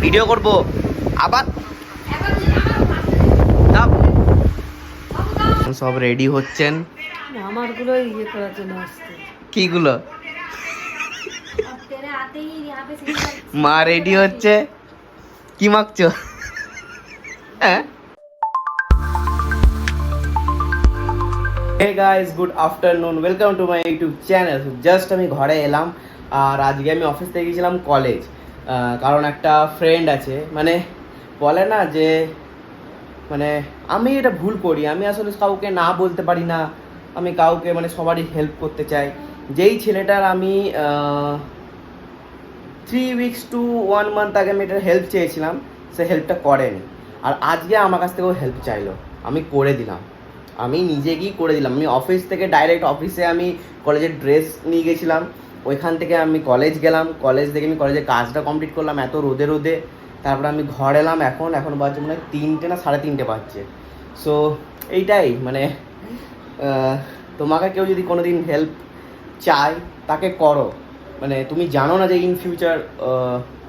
Video করব আবার। সব রেডি হচ্ছেন, আমারগুলো ইয়ে করার জন্য আসছে। কিগুলো? মা রেডি হচ্ছে, কি মাখছো? হ্যাঁ। Hey guys, good afternoon. Welcome to my YouTube channel. So just আমি ঘরে এলাম, আর আজকে আমি অফিস থেকে গেছিলাম কলেজ, কারণ একটা ফ্রেন্ড আছে, মানে বলে না যে মানে আমি এটা ভুল করি, আমি আসলে কাউকে না বলতে পারি না, আমি কাউকে মানে সবারই হেল্প করতে চাই। যেই ছেলেটার আমি 3 weeks to 1 month আগে আমি এটার হেল্প চেয়েছিলাম, সে হেল্পটা করেনি, আর আজকে আমার কাছ থেকেও হেল্প চাইলো, আমি করে দিলাম, আমি নিজে গিয়ে করে দিলাম। আমি অফিস থেকে ডাইরেক্ট অফিসে আমি কলেজের ড্রেস নিয়ে গেছিলাম, ওইখান থেকে আমি কলেজ গেলাম, কলেজ থেকে আমি কলেজের কাজটা কমপ্লিট করলাম এত রোদে রোদে, তারপরে আমি ঘর এলাম, এখন বাজছে মনে হয় 3টে না 3:30 বাজছে। সো এইটাই মানে তোমাকে কেউ যদি কোনো দিন হেল্প চায় তাকে করো, মানে তুমি জানো না যে ইন ফিউচার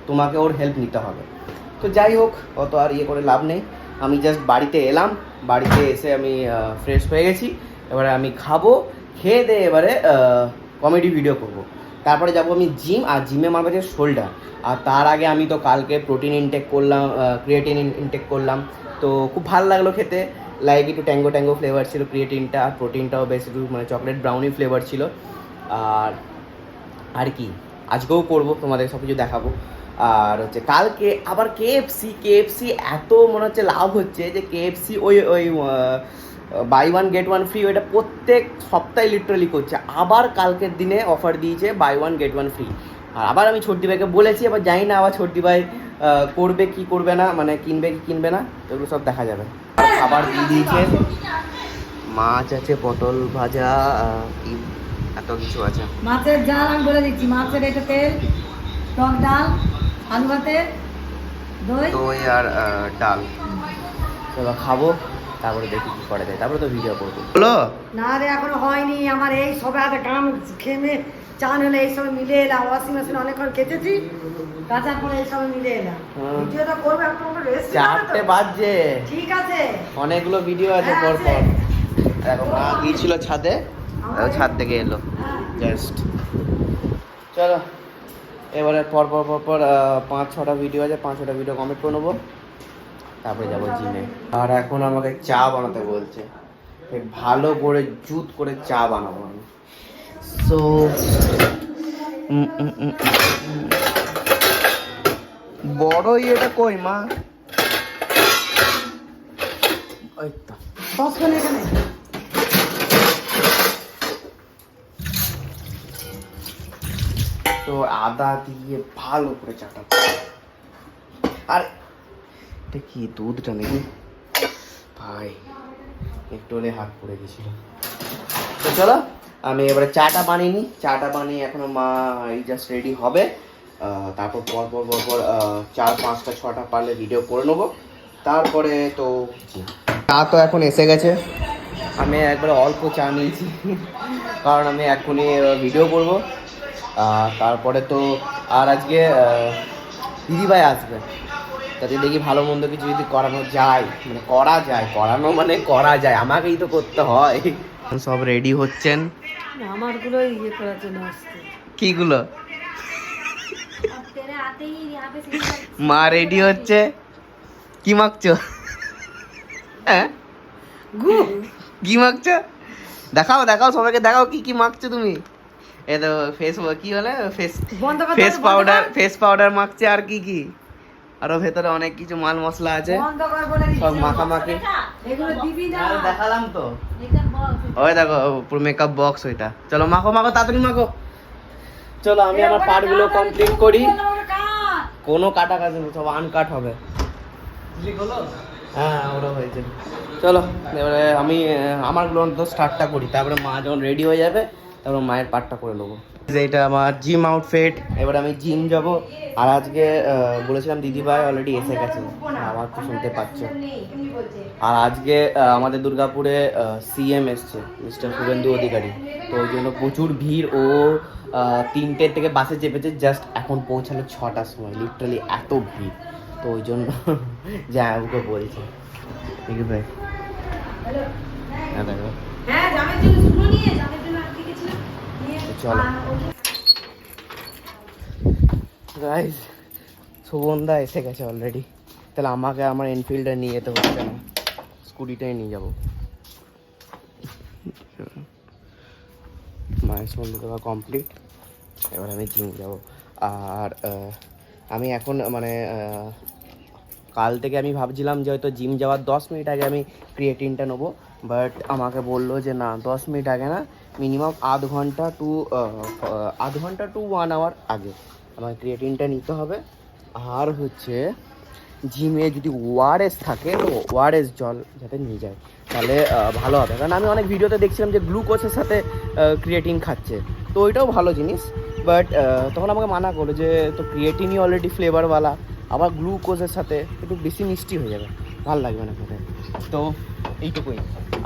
তোমাকে ওর হেল্প নিতে হবে। তো যাই হোক, অত আর ইয়ে করে লাভ নেই, আমি জাস্ট বাড়িতে এলাম, বাড়িতে এসে আমি ফ্রেশ হয়ে গেছি, এবারে আমি খাবো, খেয়ে দিয়ে এবারে কমেডি ভিডিও করব। তারপরে যাব আমি জিম, আর জিমে আমার কাছে শোল্ডার, আর তার আগে আমি তো কালকে প্রোটিন ইনটেক করলাম, ক্রিয়েটিন ইনটেক করলাম, তো খুব ভালো লাগলো খেতে, লাইক একটু ট্যাঙ্গো ফ্লেভার ছিল ক্রিয়েটিনটা, আর প্রোটিনটাও বেশ একটু মানে চকলেট ব্রাউনি ফ্লেভার ছিল। আর কি আজকেও করবো, তোমাদের সব কিছু দেখাবো। আর হচ্ছে কালকে আবার কেএফসি এত মনে হচ্ছে লাভ হচ্ছে যে কেএফসি ওই buy one get one free, ওইটা প্রত্যেক সপ্তাহে লিটারালি করছে, আবার কালকের দিনে অফার দিয়েছে buy one get one free. আর আবার আমি ছোটদি ভাইকে বলেছি, এবার জানি না আবার ছোটদি ভাই করবে কি করবে না, মানে কিনবে কি কিনবে না, এগুলো সব দেখা যাবে। খাবার দিয়ে দিয়েছে, মাছ আছে, পটল ভাজা, এত কিছু আছে। মাছের জাল আমি বলে দিচ্ছি, মাছের এটা তেল, টক ডাল, আলু ভাতে, দই আর ডাল। এবার খাবো, তারপরে দেখি কি করা যায়, তারপরে তো ভিডিও করবো। বলো না রে, এখনো হয়নি আমার, এই সবে আধা গান খেমে চান হলে এই সবে মিলে এলাম, ওয়াশিং মেশিন অনেকক্ষণ কেচেছি, কাচার পরে এই সবে মিলে এলাম। ভিডিওটা করবো এখন, 4টে বাজছে, ঠিক আছে, অনেকগুলো ভিডিও আছে পর পর। দেখো মা গিয়েছিল ছাদে, ছাদ থেকে এলো জাস্ট। চলো এবারে পর 5-6টা ভিডিও আছে, 5-6টা ভিডিও কমপ্লিট করে নেবো, তারপরে যাবো জিমে। আর এখন আমাকে চা বানাতে বলছে, ভালো করে জুত করে চা বানাবো আমি। সো বড় ইয়েটা কই মা? ওই তো সসপ্যান এখানে। তো আদা দিয়ে ভালো করে চাটা, আর এটা কি দুধটা নাকি ভাই, একটু হলে হাত পড়ে গেছিল। তো চলো আমি এবারে চাটা বানিয়ে নিই, চাটা বানিয়ে এখনো মা এই জাস্ট রেডি হবে, তারপর পর 4-5-6টা পারলে ভিডিও করে নেবো, তারপরে তো চা তো এখন এসে গেছে, আমি একবারে অল্প চা নিয়েছি কারণ আমি এখনই ভিডিও করবো, তারপরে তো আর আজকে দিদিভাই আসবে, তাতে দেখি ভালো মন্দ কিছু যদি করানো যায়, মানে করা যায়, আমাকেই তো করতে হয়। সব রেডি হচ্ছেন, আমারগুলো ইয়ে করার জন্য আসছে। কিগুলো? মা রেডি হচ্ছে, কি মাখছো? হ্যাঁ কি মাখছো? দেখাও সবাইকে দেখাও, কি মাখছো তুমি? এ তো ফেস কি বলে, ফেস পাউডার মাখছে, আর কি আরো ভেতরে অনেক কিছু মাল মশলা আছে, সব মাখামাখি দেখালাম তো। ওই দেখো পুরো মেকআপ বক্স ওইটা। চলো মাখো তাড়াতাড়ি মাখো, চলো আমি আমার পার্টগুলো কমপ্লিট করি। কোনো কাটা কাজ নেই, সব আনকাট হবে। হ্যাঁ ওরা হয়েছে। চলো এবারে আমি আমারগুলো অন্তত স্টার্টটা করি, তারপরে মা যখন রেডি হয়ে যাবে তারপর মায়ের পার্টটা করে নেবো। এটা আমার জিম আউটফিট, এবার আমি জিম যাব। আর আজকে বলেছিলাম দিদিভাই অলরেডি এসে গেছে, আবার তো শুনতে পাচ্ছ। আর আজকে আমাদের দুর্গাপুরে সিএম এসছে, মিস্টার শুভেন্দু অধিকারী, তো ওই জন্য প্রচুর ভিড়। ও 3টে থেকে বাসে চেপেছে, জাস্ট এখন পৌঁছালো 6টার সময়, লিটারালি এত ভিড়। তো ওই জন্য জামাইবাবুকে বলছে ঠিক আছে। হ্যাঁ দেখো হ্যাঁ জামের জন্য শুনো নিয়ে জামের জন্য আর কি গেছিলাম নিয়ে চলো। গাইস সুবন্ধা এসে গেছে অলরেডি, তাহলে আমাকে আমার এনফিল্ডে নিয়ে যেতে হচ্ছে না, স্কুটিটাই নিয়ে যাবো। মায়ের সন্ধে দেওয়া কমপ্লিট, এবার আমি জিম যাবো। আর আমি এখন মানে কাল থেকে আমি ভাবছিলাম যে হয়তো জিম যাওয়ার 10 মিনিট আগে আমি ক্রিয়েটিনটা নেবো, বাট আমাকে বললো যে না 10 মিনিট আগে না, মিনিমাম আধ ঘন্টা টু 1 আওয়ার আগে আমার ক্রিয়েটিনটা নিতে হবে। আর হচ্ছে জিমে যদি ওআরএস থাকে তো ওআরএস জল যাতে নিয়ে যায় তাহলে ভালো হবে, কারণ আমি অনেক ভিডিওতে দেখছিলাম যে গ্লুকোজের সাথে ক্রিয়েটিন খাচ্ছে, তো ওইটাও ভালো জিনিস, বাট তখন আমাকে মানা করলো যে তো ক্রিয়েটিনই অলরেডি ফ্লেভারওয়ালা, আবার গ্লুকোজের সাথে একটু বেশি মিষ্টি হয়ে যাবে, ভালো লাগবে না খেতে। তো এইটুকুই,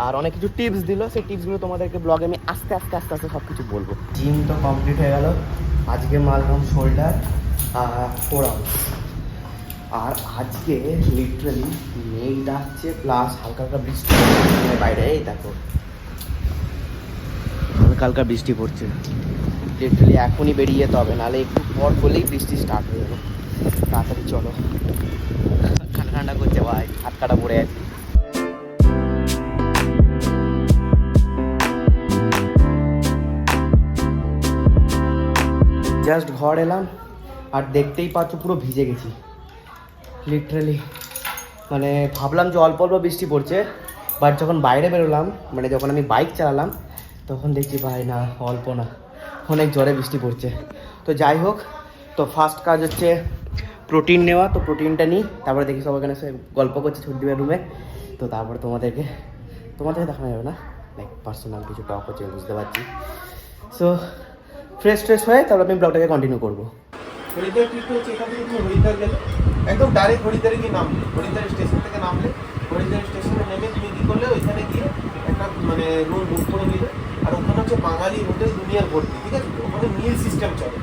আর অনেক কিছু টিপস দিল, সেই টিপসগুলো তোমাদেরকে ব্লগে আমি আস্তে আস্তে সব কিছু বলবো। জিম তো কমপ্লিট হয়ে গেল, আজকে মারলাম শোল্ডার 4 আওয়ার্স। আর আজকে লিটারালি মেঘ ডাকছে প্লাস হালকা হালকা বৃষ্টি পড়ছে বাইরে, এই দেখো হালকা হালকা বৃষ্টি পড়ছে, লিটারালি এখনই বেরিয়ে যেতে হবে, নাহলে একটু পর বলেই বৃষ্টি স্টার্ট হয়ে যাবে। তাড়াতাড়ি চলো, ঠান্ডা ঠান্ডা করছে ভাই, হাত কাটা পড়ে আছে। জাস্ট ঘর এলাম আর দেখতেই পাচ্ছ পুরো ভিজে গেছি লিটারালি, মানে ভাবলাম যে অল্প অল্প বৃষ্টি পড়ছে, বাট যখন বাইরে বেরোলাম মানে যখন আমি বাইক চালালাম তখন দেখছি ভাই না অল্প না, অনেক জোরে বৃষ্টি পড়ছে। তো যাই হোক, তো ফার্স্ট কাজ হচ্ছে প্রোটিন নেওয়া, তো প্রোটিনটা নিই, তারপরে দেখি সব এখানে সে গল্প করছে ছোট্ডিমের রুমে, তো তারপরে তোমাদেরকে দেখানো যাবে না, লাইক পার্সোনাল কিছু টক হচ্ছে বুঝতে পারছি। সো ফ্রেশ হয়ে তারপর আমি ব্লগটাকে কন্টিনিউ করবো। হরিদ্বার ট্রিপ হচ্ছে এখান থেকে তুমি হরিদ্বার গেলে একদম ডাইরেক্ট হরিদ্বারে গিয়ে নামলে, হরিদ্বার স্টেশন থেকে নামলে, হরিদ্বার স্টেশনে নেমে তুমি কী করলে ওইখানে গিয়ে একটা মানে রুম বুক করে নিলে, আর ওখানে হচ্ছে বাঙালি হোটেল দুনিয়ার ভর্তি, ঠিক আছে। ওখানে মিল সিস্টেম চলে,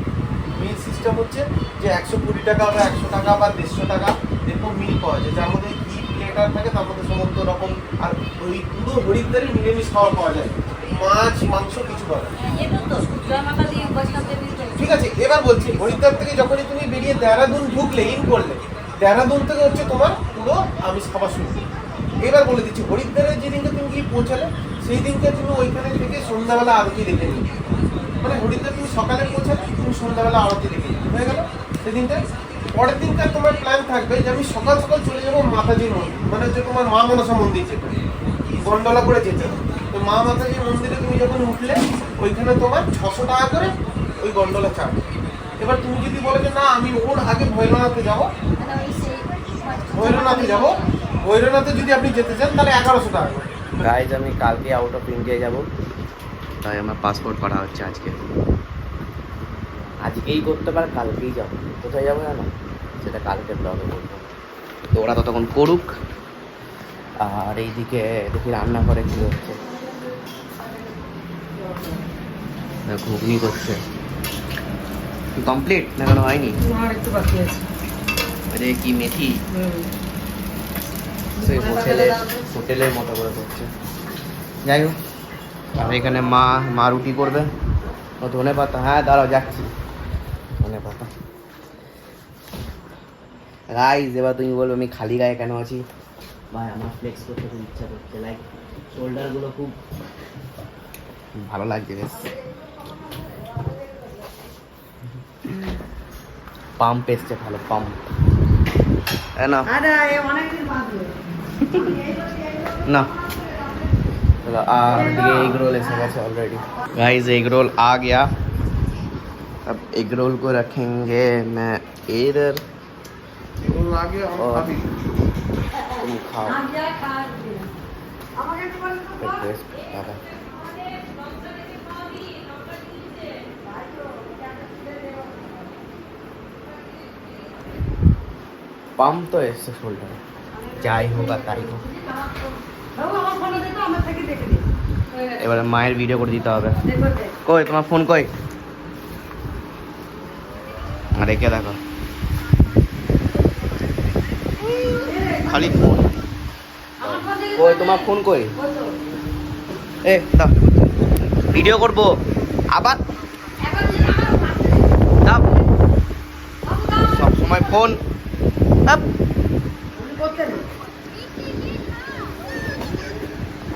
মিল সিস্টেম হচ্ছে যে 120 টাকা বা 100 টাকা বা 150 টাকা এরকম মিল পাওয়া যায়, যার মধ্যে কি প্লেটার থাকে তার মধ্যে সমস্ত রকম, আর ওই পুরো হরিদ্বারে নিরামিষ খাওয়া পাওয়া যায়, মাছ মাংস কিছু পাওয়া যায়, ঠিক আছে। এবার বলছি হরিদ্বার থেকে যখনই তুমি বেরিয়ে দেহরাদুন ঢুকলে, ইন করলে, দেহরাদুন থেকে হচ্ছে তোমার পুরো আমিষ খাবার শুরু। এবার বলে দিচ্ছি হরিদ্বারের যেদিনকে তুমি গিয়ে পৌঁছালে সেই দিনকে তুমি ওইখানে থেকে সন্ধ্যাবেলা আরতি দেখে নিবে, মানে হরিদ্বার তুমি সকালে পৌঁছালে তুমি সন্ধ্যাবেলা আরতি দেখে নিবে, হয়ে গেল সেদিনটা। পরের দিনকার তোমার প্ল্যান থাকবে যে আমি সকাল সকাল চলে যাবো মাতাজির মন্দির, মানে হচ্ছে তোমার মা মনসা মন্দির যেতে গন্ডোলা করে যেতে হবে। তো মা মাতাজির মন্দিরে তুমি যখন উঠলে ওইখানে তোমার 600 টাকা করে ওই গন্ডোলা চার্জ। এবার তুমি যদি বলো যে না আমি ওর আগে ভৈরনাথে যাবো, ভৈরনাথে যদি আপনি যেতে চান তাহলে 1100 টাকা। গাইজ আমি কালকে আউট অফ ইন্ডিয়া যাব, তাই আমার পাসপোর্ট করা হচ্ছে আজকেই করতে পারে, কালকেই যাবো, কোথায় যাবো না সেটা কালকে ব্লগে বলবো। তো ওরা ততক্ষণ করুক, আর এইদিকে দেখি রান্না করে কী হচ্ছে, ঘুগনি করছে। কমপ্লিট না কেন হয়নি? একটু বাকি আছে। আরে কি মেথি হোটেলের মতো করে করছে। যাই হোক, আর এখানে মা রুটি করবে, ও ধনে পাতা, হ্যাঁ দাঁড়াও যাচ্ছি, ধনে পাতা। গাইজ এবার তুমি বলবে আমি খালি গায়ে কেন আছি, ভাই আমার ফ্লেক্স করতে খুব ইচ্ছা করছে, লাইক শোল্ডারগুলো খুব ভালো লাগছে বেশ, পাম্প এসছে ভালো পাম্প, না না एग रोल ऐसे कैसे ऑलरेडी गाइस एग रोल आ गया। अब एग रोल को रखेंगे मैं इधर, और तुम खाओ। পাম্প তো এসছে শোল্ডারে, যাই হোক আর তাই হোক, এবারে মায়ের ভিডিও করে দিতে হবে। কই তোমার ফোন কই? রেখে দেখো খালি ফোন। ওই তোমার ফোন কই? এ দাও, ভিডিও করব আবার। দাও, সব সময় ফোন।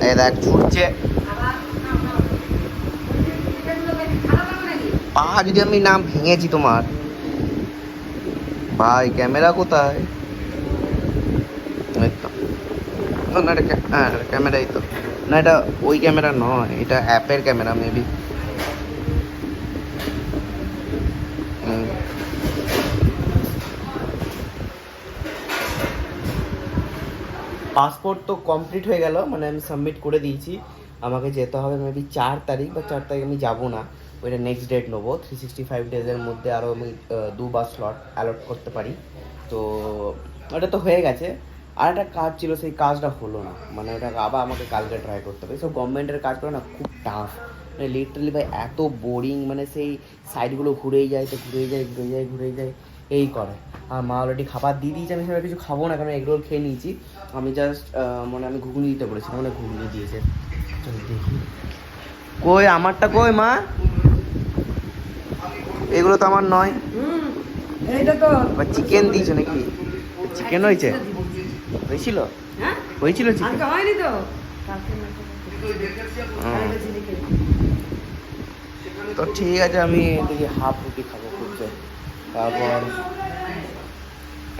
এই দেখ ছুটছে। পা যদি আমি নাম ভেঙেছি তোমার ভাই, ক্যামেরা কোথায়? এই তো। না এটা ক্যামেরাই তো না, এটা ওই ক্যামেরা নয়, এটা অ্যাপের ক্যামেরা মেবি। পাসপোর্ট তো কমপ্লিট হয়ে গেল, মানে আমি সাবমিট করে দিয়েছি। আমাকে যেতে হবে মেবি 4 তারিখ বা 4 তারিখ আমি যাবো না, ওইটা নেক্সট ডেট নেবো। 365 ডেজের মধ্যে আরও আমি 2বার স্লট অ্যালট করতে পারি। তো ওটা তো হয়ে গেছে। আর একটা কাজ ছিল, সেই কাজটা হলো না, মানে ওটা আবার আমাকে কালকে ট্রাই করতে হবে। সব গভর্নমেন্টের কাজ করে না, খুব টাফ, মানে লিটারালি ভাই এত বোরিং, মানে সেই সাইডগুলো ঘুরেই যায়, তো ঘুরেই যায় এই করে। আর মা অলরেডি খাবার দিয়ে দিয়েছে, আমি সেটা কিছু খাবো না, কারণ এগরোল খেয়ে নিয়েছি। আমি জাস্ট মানে আমি ঘুগনি দিতে বলেছিলাম, মানে ঘুগনি দিয়েছে। চলো দেখি কই আমারটা, কই মা? এগুলো তো আমার নয়। এইটা তো চিকেন দিয়েছো নাকি? চিকেন হয়েছে? হয়েছিল হয়েছিল চিকেন? আজকে হয়নি তো। তো ঠিক আছে, আমি দেখি হাফ রুটি খাবো খুঁজছে। তারপর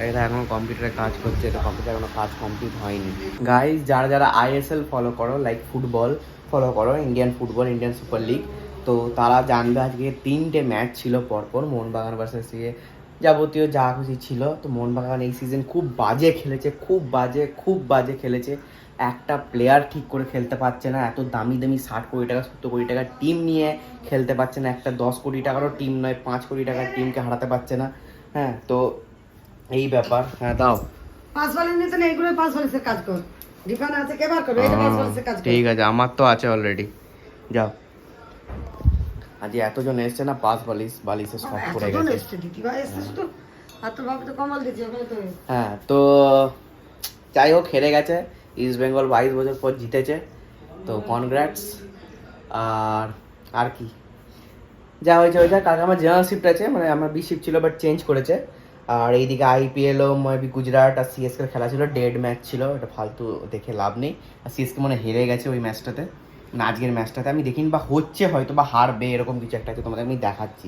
এটা এখন কম্পিউটারে কাজ করছে, তো কম্পিউটার এখনো কাজ কমপ্লিট হয়নি। গাইজ, যারা যারা ISL ফলো করো, লাইক ফুটবল ফলো করো, Indian football, Indian super league, তো তারা জানবে আজকে 3টে ম্যাচ ছিল পরপর, মোহনবাগান ভার্সেস যাবতীয় যা খুশি ছিল। তো মোহনবাগান এই সিজন খুব বাজে খেলেছে, খুব বাজে খেলেছে। একটা প্লেয়ার ঠিক করে খেলতে পারছে না, এত দামি 60 কোটি টাকা 70 কোটি টাকার টিম নিয়ে খেলতে পারছে না, একটা 10 কোটি টাকারও টিম নয়, 5 কোটি টাকার টিমকে হারাতে পারছে না। হ্যাঁ, তো এই ব্যাপার। হ্যাঁ দাও, পাঁচ বলের নিতে নেই, এগুলো 5 বলের কাজ কর। ডিফান আছে, কে বার করবে? এটা 5 বলের কাজ কর। ঠিক আছে, আমার তো আছে অলরেডি। যাও, আজ এতজন এসছে না, 5 বালিশে সব পড়ে গেছে। আর তোর বাবা তো কমল দিচ্ছে ওখানে তো। হ্যাঁ, তো যাই হোক, হেরে গেছে ইস্ট বেঙ্গল, 22 বছর পর জিতেছে, তো কনগ্রাটস। আর কি যা হয়েছে হয়েছে। কালকে আমার জেনারেল শিফট আছে, মানে আমার বি শিফট ছিল বাট চেঞ্জ করেছে। আর এইদিকে IPLও মেবি গুজরাট আর CSK খেলা ছিল, ডেড ম্যাচ ছিল, এটা ফালতু দেখে লাভ নেই। আর CSK মানে হেরে গেছে ওই ম্যাচটাতে, না আজকের ম্যাচটাতে। আমি দেখিনি, বা হচ্ছে হয়তো বা হারবে, এরকম কিছু একটা আছে, তোমাদের আমি দেখাচ্ছি।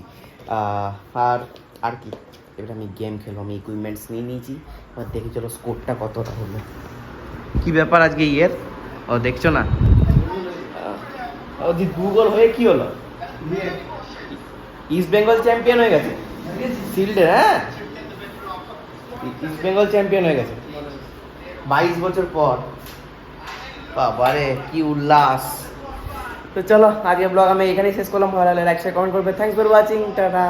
আর কি, এবার আমি গেম খেলবো। আমি ইকুইপমেন্টস নিয়ে নিয়েছি, এবার দেখি চলো স্কোরটা কতটা হলো। কি ব্যাপার আজকে ও দেখছো না, গুগল হয়ে কি হলো? ইস্ট বেঙ্গল চ্যাম্পিয়ন হয়ে গেছে শিল্ডে। হ্যাঁ, ইস্ট বেঙ্গল চ্যাম্পিয়ন হয়ে গেছে 22 বছর পর। বাবারে কি উল্লাস। তো চলো, আজকে ব্লগ আমি এখানেই শেষ করলাম। ভালো লাগলে লাইক শেয়ার কমেন্ট করবে। Thanks for watching, tata.